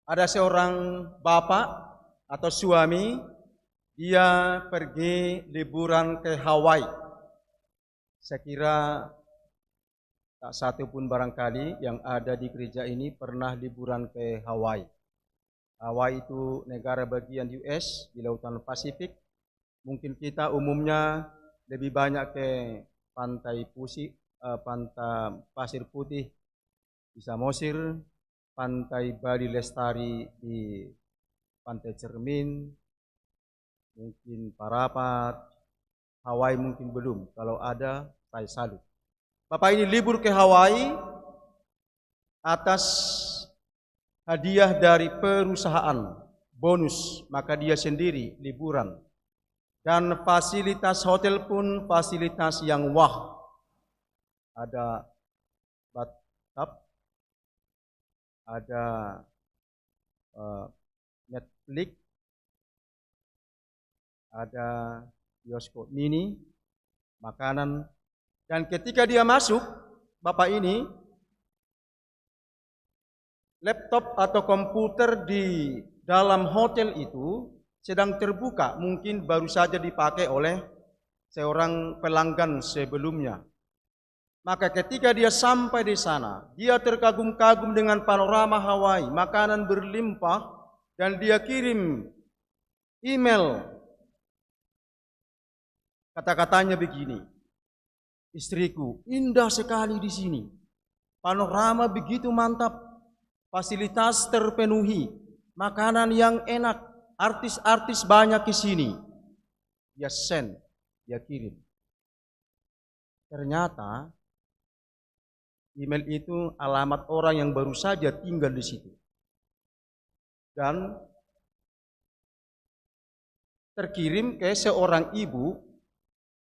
Ada seorang bapak atau suami, dia pergi liburan ke Hawaii. Saya kira tak satu pun barangkali yang ada di gereja ini pernah liburan ke Hawaii. Hawaii itu negara bagian US di Lautan Pasifik. Mungkin kita umumnya lebih banyak ke pantai pasir putih di Samosir, pantai Bali Lestari di Pantai Cermin, mungkin Parapat, Hawaii mungkin belum. Kalau ada, saya salut. Bapak ini libur ke Hawaii atas hadiah dari perusahaan, bonus, maka dia sendiri liburan. Dan fasilitas hotel pun fasilitas yang wah. Ada bathtub, ada Netflix, ada bioskop mini, makanan. Dan ketika dia masuk, bapak ini, laptop atau komputer di dalam hotel itu sedang terbuka, mungkin baru saja dipakai oleh seorang pelanggan sebelumnya. Maka ketika dia sampai di sana, dia terkagum-kagum dengan panorama Hawaii, makanan berlimpah, dan dia kirim email. Kata-katanya begini, istriku, indah sekali di sini, panorama begitu mantap, fasilitas terpenuhi, makanan yang enak, artis-artis banyak di sini. Dia send, dia kirim. Ternyata email itu alamat orang yang baru saja tinggal di situ. Dan terkirim ke seorang ibu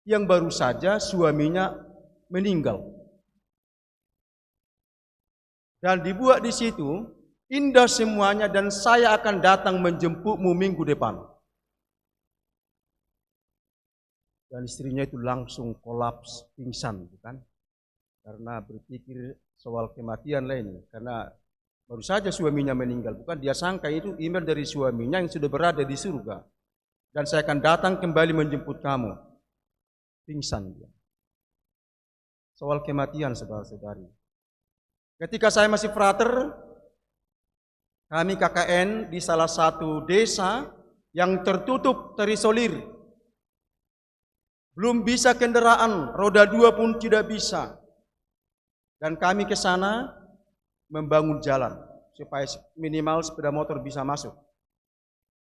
yang baru saja suaminya meninggal. Dan dibuat di situ, indah semuanya dan saya akan datang menjemputmu minggu depan. Dan istrinya itu langsung kolaps, pingsan, bukan? Karena berpikir soal kematian lainnya. Karena baru saja suaminya meninggal, bukan? Dia sangka itu email dari suaminya yang sudah berada di surga. Dan saya akan datang kembali menjemput kamu. Pingsan dia. Soal kematian, saudara-saudari. Ketika saya masih frater, kami KKN di salah satu desa yang tertutup, terisolir. Belum bisa kendaraan, roda 2 pun tidak bisa. Dan kami ke sana membangun jalan supaya minimal sepeda motor bisa masuk.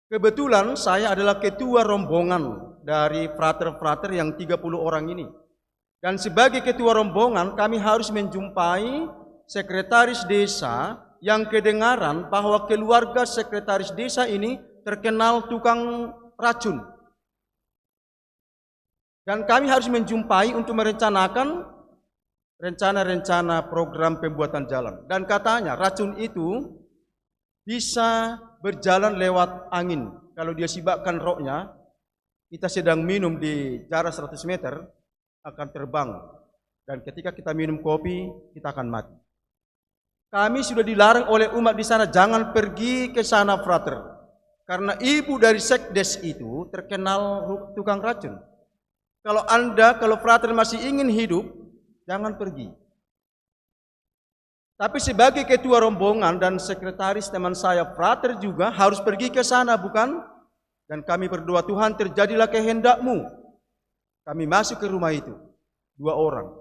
Kebetulan saya adalah ketua rombongan dari frater-frater yang 30 orang ini. Dan sebagai ketua rombongan kami harus menjumpai sekretaris desa yang kedengaran bahwa keluarga sekretaris desa ini terkenal tukang racun. Dan kami harus menjumpai untuk merencanakan rencana-rencana program pembuatan jalan. Dan katanya racun itu bisa berjalan lewat angin. Kalau dia sibakkan roknya, kita sedang minum di jarak 100 meter, akan terbang. Dan ketika kita minum kopi, kita akan mati. Kami sudah dilarang oleh umat di sana, jangan pergi ke sana, frater. Karena ibu dari sekdes itu terkenal tukang racun. Kalau frater masih ingin hidup, jangan pergi. Tapi sebagai ketua rombongan dan sekretaris teman saya, frater juga harus pergi ke sana, bukan? Dan kami berdoa, Tuhan terjadilah kehendak-Mu. Kami masuk ke rumah itu, 2 orang,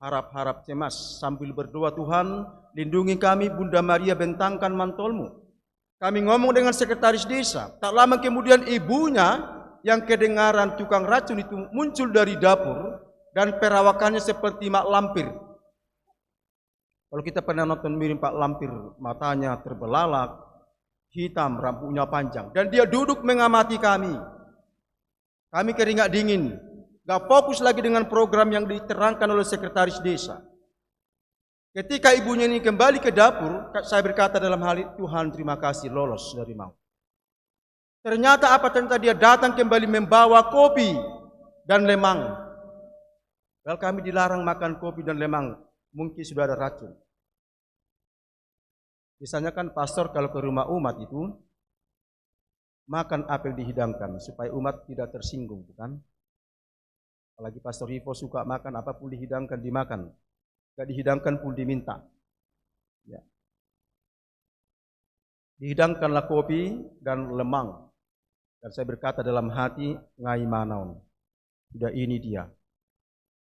harap-harap cemas sambil berdoa, Tuhan lindungi kami, Bunda Maria bentangkan mantol-Mu. Kami ngomong dengan sekretaris desa, tak lama kemudian ibunya yang kedengaran tukang racun itu muncul dari dapur dan perawakannya seperti mak lampir. Kalau kita pernah nonton mirip Pak Lampir, matanya terbelalak, hitam, rambutnya panjang. Dan dia duduk mengamati kami. Kami keringat dingin. Gak fokus lagi dengan program yang diterangkan oleh sekretaris desa. Ketika ibunya ini kembali ke dapur, saya berkata dalam hal itu, Tuhan terima kasih lolos dari maut. Ternyata dia datang kembali membawa kopi dan lemang. Kalau kami dilarang makan kopi dan lemang, mungkin sudah ada racun. Biasanya kan pastor kalau ke rumah umat itu makan apel dihidangkan supaya umat tidak tersinggung, bukan? Apalagi pastor Ivo suka makan apapun dihidangkan dimakan, gak dihidangkan pun diminta. Ya. Dihidangkanlah kopi dan lemang. Dan saya berkata dalam hati, ngai manaon. Sudah ini dia.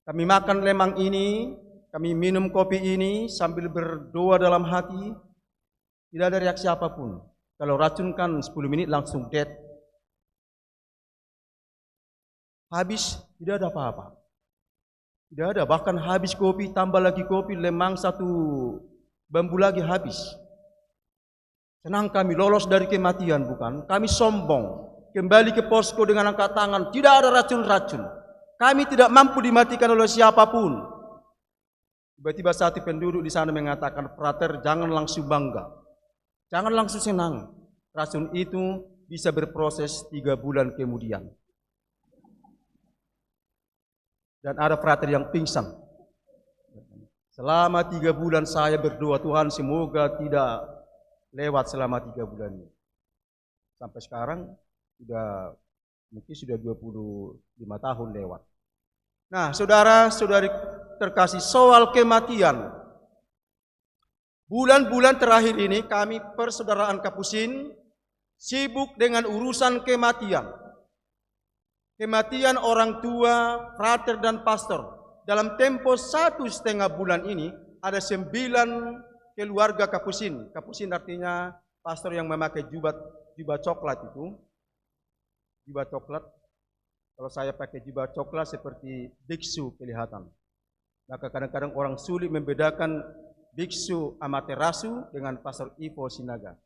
Kami makan lemang ini, kami minum kopi ini sambil berdoa dalam hati. Tidak ada reaksi apapun. Kalau racun kan 10 menit langsung dead. Habis, tidak ada apa-apa. Tidak ada, bahkan habis kopi, tambah lagi kopi, lemang satu bambu lagi habis. Senang kami lolos dari kematian, bukan? Kami sombong. Kembali ke posko dengan angkat tangan. Tidak ada racun-racun. Kami tidak mampu dimatikan oleh siapapun. Tiba-tiba satu penduduk di sana mengatakan, "Frater, jangan langsung bangga. Jangan langsung senang. Racun itu bisa berproses 3 bulan kemudian." Dan ada frater yang pingsan. Selama 3 bulan saya berdoa, Tuhan semoga tidak lewat selama 3 bulan ini. Sampai sekarang mungkin sudah 25 tahun lewat. Nah, saudara-saudari terkasih, soal kematian. Bulan-bulan terakhir ini kami persaudaraan Kapusin sibuk dengan urusan kematian. Kematian orang tua, frater dan pastor. Dalam tempo 1,5 bulan ini ada 9 keluarga Kapusin. Kapusin artinya pastor yang memakai jubah coklat itu. Jubah coklat. Kalau saya pakai jubah coklat seperti biksu kelihatan. Maka kadang-kadang orang sulit membedakan biksu Amaterasu dengan pastor Ivo Sinaga.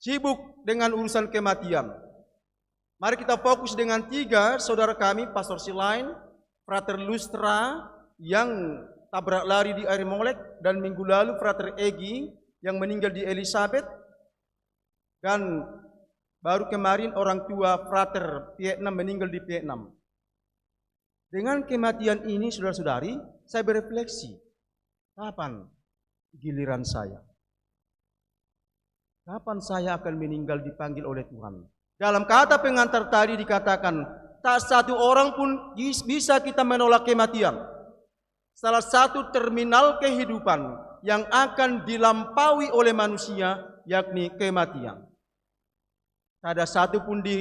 Sibuk dengan urusan kematian. Mari kita fokus dengan 3 saudara kami, pastor Silain, frater Lustra yang tabrak lari di air Molek, dan minggu lalu frater Egi yang meninggal di Elizabeth, dan baru kemarin orang tua frater Vietnam meninggal di Vietnam. Dengan kematian ini saudara-saudari, saya berefleksi, kapan giliran saya? Kapan saya akan meninggal dipanggil oleh Tuhan? Dalam kata pengantar tadi dikatakan, tak satu orang pun bisa kita menolak kematian. Salah satu terminal kehidupan yang akan dilampaui oleh manusia, yakni kematian. Tak ada satu pun di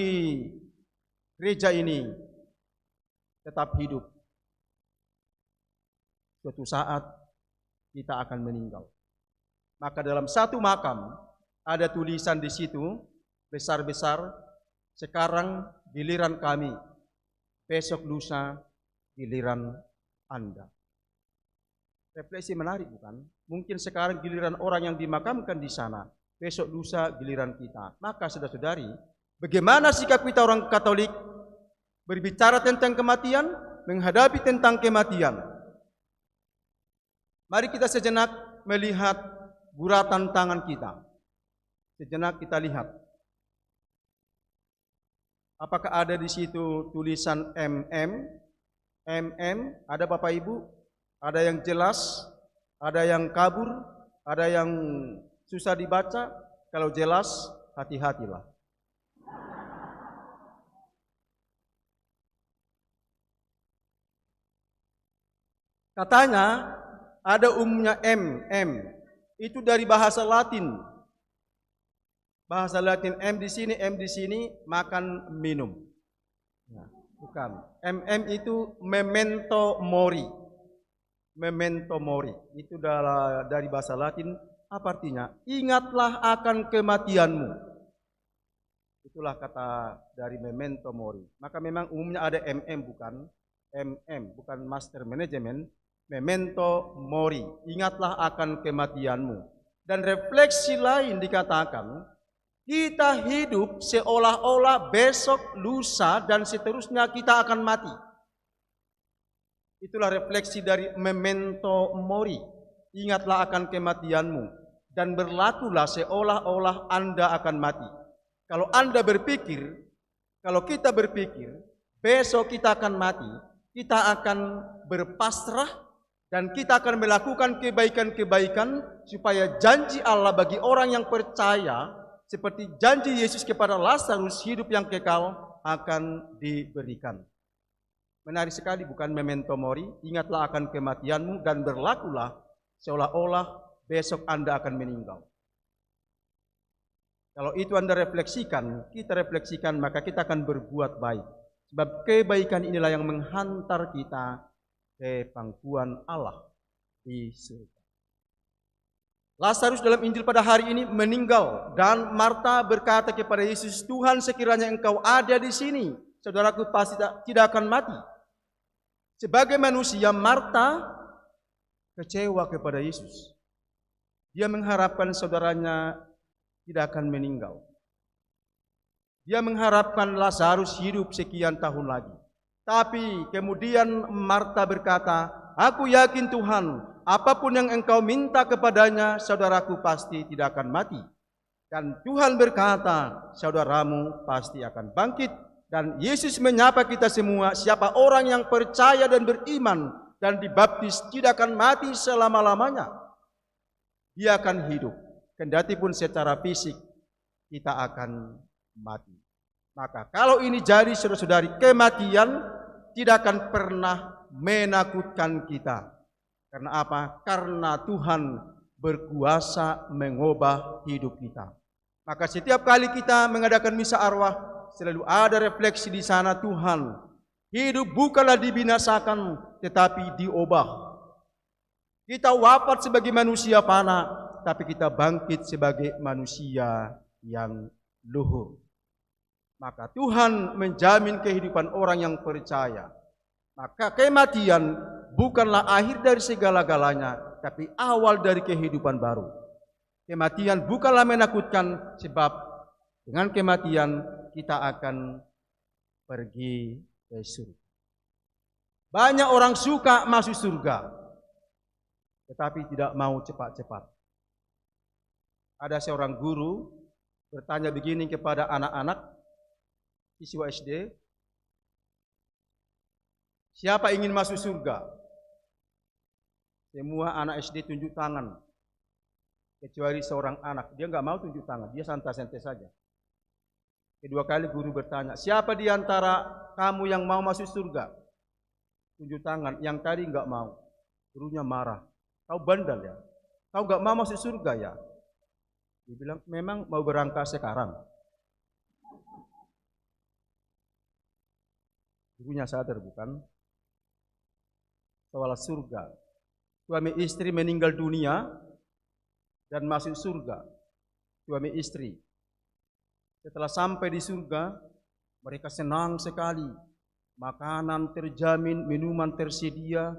gereja ini tetap hidup. Suatu saat kita akan meninggal. Maka dalam satu makam ada tulisan di situ besar-besar, sekarang giliran kami, besok lusa giliran Anda. Refleksi menarik, bukan? Mungkin sekarang giliran orang yang dimakamkan di sana, besok lusa giliran kita. Maka saudara-saudari, bagaimana sikap kita orang Katolik berbicara tentang kematian, menghadapi tentang kematian? Mari kita sejenak melihat guratan tangan kita. Sejenak kita lihat. Apakah ada di situ tulisan MM? MM, ada Bapak Ibu? Ada yang jelas? Ada yang kabur? Ada yang susah dibaca? Kalau jelas, hati-hatilah. Katanya ada umumnya M. Itu dari bahasa Latin. Bahasa Latin M di sini makan minum. Nah, bukan. MM itu memento mori. Memento mori. Itu dari bahasa Latin, apa artinya? Ingatlah akan kematianmu. Itulah kata dari memento mori. Maka memang umumnya ada MM, bukan MM, bukan master management. Memento mori. Ingatlah akan kematianmu. Dan refleksi lain dikatakan, kita hidup seolah-olah besok, lusa, dan seterusnya kita akan mati. Itulah refleksi dari memento mori. Ingatlah akan kematianmu. Dan berlakulah seolah-olah Anda akan mati. Kalau Anda berpikir, kalau kita berpikir, besok kita akan mati, kita akan berpasrah, Dan kita akan melakukan kebaikan-kebaikan supaya janji Allah bagi orang yang percaya seperti janji Yesus kepada Lazarus hidup yang kekal akan diberikan. Menarik sekali bukan, memento mori, ingatlah akan kematianmu dan berlakulah seolah-olah besok Anda akan meninggal. Kalau itu Anda refleksikan, kita refleksikan, maka kita akan berbuat baik. Sebab kebaikan inilah yang menghantar kita ke pangkuan Allah di surga. Lazarus dalam Injil pada hari ini meninggal dan Marta berkata kepada Yesus, Tuhan, sekiranya Engkau ada di sini, saudaraku pasti tidak akan mati. Sebagai manusia, Marta kecewa kepada Yesus. Dia mengharapkan saudaranya tidak akan meninggal. Dia mengharapkan Lazarus hidup sekian tahun lagi. Tapi kemudian Marta berkata, aku yakin Tuhan, apapun yang Engkau minta kepadanya, saudaraku pasti tidak akan mati. Dan Tuhan berkata, saudaramu pasti akan bangkit. Dan Yesus menyapa kita semua, siapa orang yang percaya dan beriman dan dibaptis tidak akan mati selama-lamanya. Dia akan hidup. Kendati pun secara fisik kita akan mati. Maka kalau ini jadi saudara-saudari, kematian tidak akan pernah menakutkan kita. Karena apa? Karena Tuhan berkuasa mengubah hidup kita. Maka setiap kali kita mengadakan misa arwah, selalu ada refleksi di sana, Tuhan, hidup bukanlah dibinasakan, tetapi diubah. Kita wafat sebagai manusia fana, tapi kita bangkit sebagai manusia yang luhur. Maka Tuhan menjamin kehidupan orang yang percaya. Maka kematian bukanlah akhir dari segala-galanya, tapi awal dari kehidupan baru. Kematian bukanlah menakutkan, sebab dengan kematian kita akan pergi ke surga. Banyak orang suka masuk surga, tetapi tidak mau cepat-cepat. Ada seorang guru bertanya begini kepada anak-anak siswa SD, siapa ingin masuk surga? Semua anak SD tunjuk tangan, kecuali seorang anak, dia nggak mau tunjuk tangan, dia santai-santai saja. Kedua kali guru bertanya, siapa di antara kamu yang mau masuk surga? Tunjuk tangan, yang tadi nggak mau. Gurunya marah, kau bandel ya? Kau nggak mau masuk surga ya? Dia bilang, memang mau berangkat sekarang. Gurunya sadar bukan? Soal surga. Suami istri meninggal dunia dan masuk surga. Suami istri. Setelah sampai di surga, mereka senang sekali. Makanan terjamin, minuman tersedia,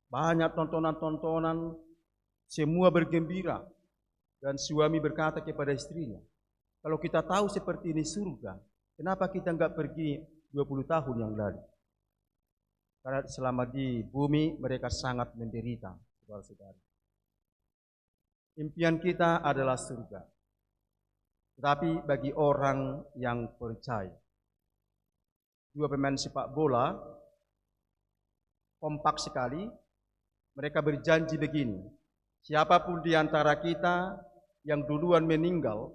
banyak tontonan-tontonan, semua bergembira. Dan suami berkata kepada istrinya, kalau kita tahu seperti ini surga, kenapa kita enggak pergi 20 tahun yang lalu? Karena selama di bumi mereka sangat menderita, saudara-saudara. Impian kita adalah surga. Tetapi bagi orang yang percaya, dua pemain sepak bola kompak sekali, mereka berjanji begini, siapapun di antara kita yang duluan meninggal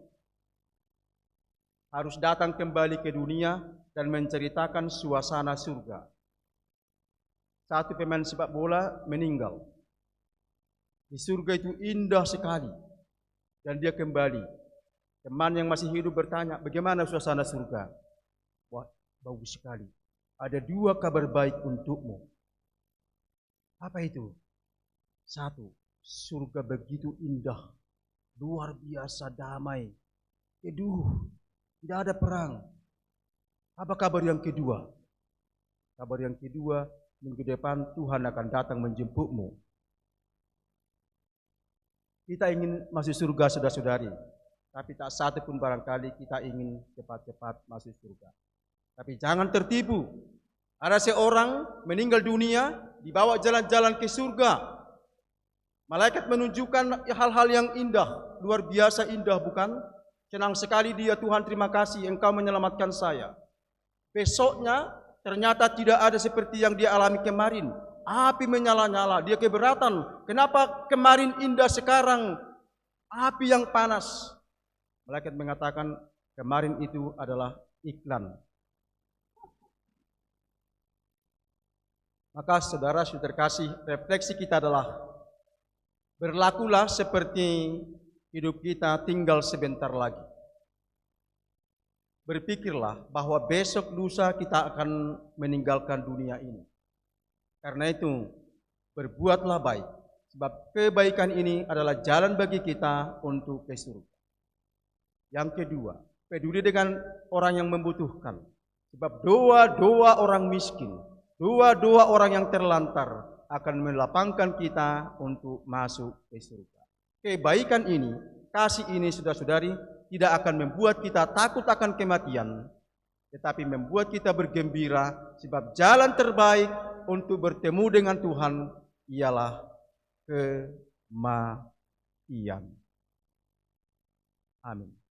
harus datang kembali ke dunia dan menceritakan suasana surga. Satu pemain sepak bola meninggal. Di surga itu indah sekali. Dan dia kembali. Teman yang masih hidup bertanya, bagaimana suasana surga? Wah, bagus sekali. Ada dua kabar baik untukmu. Apa itu? Satu, surga begitu indah. Luar biasa damai. Kedua, tidak ada perang. Apa kabar yang kedua? Kabar yang kedua, minggu depan Tuhan akan datang menjemputmu. Kita ingin masuk surga, saudara-saudari. Tapi tak satu pun barangkali kita ingin cepat-cepat masuk surga. Tapi jangan tertipu. Ada seorang meninggal dunia, dibawa jalan-jalan ke surga. Malaikat menunjukkan hal-hal yang indah, luar biasa indah bukan? Senang sekali dia, Tuhan terima kasih Engkau menyelamatkan saya. Besoknya ternyata tidak ada seperti yang dia alami kemarin. api menyala-nyala, dia keberatan. Kenapa kemarin indah sekarang api yang panas? Malaikat mengatakan kemarin itu adalah iklan. Maka saudara sudah terkasih, refleksi kita adalah berlakulah seperti hidup kita tinggal sebentar lagi. Berpikirlah bahwa besok lusa kita akan meninggalkan dunia ini. Karena itu, berbuatlah baik. Sebab kebaikan ini adalah jalan bagi kita untuk ke surga. Yang kedua, peduli dengan orang yang membutuhkan. Sebab doa-doa orang miskin, doa-doa orang yang terlantar akan melapangkan kita untuk masuk ke surga. Kebaikan ini, kasih ini saudara-saudari, tidak akan membuat kita takut akan kematian, tetapi membuat kita bergembira, sebab jalan terbaik untuk bertemu dengan Tuhan ialah kematian. Amin.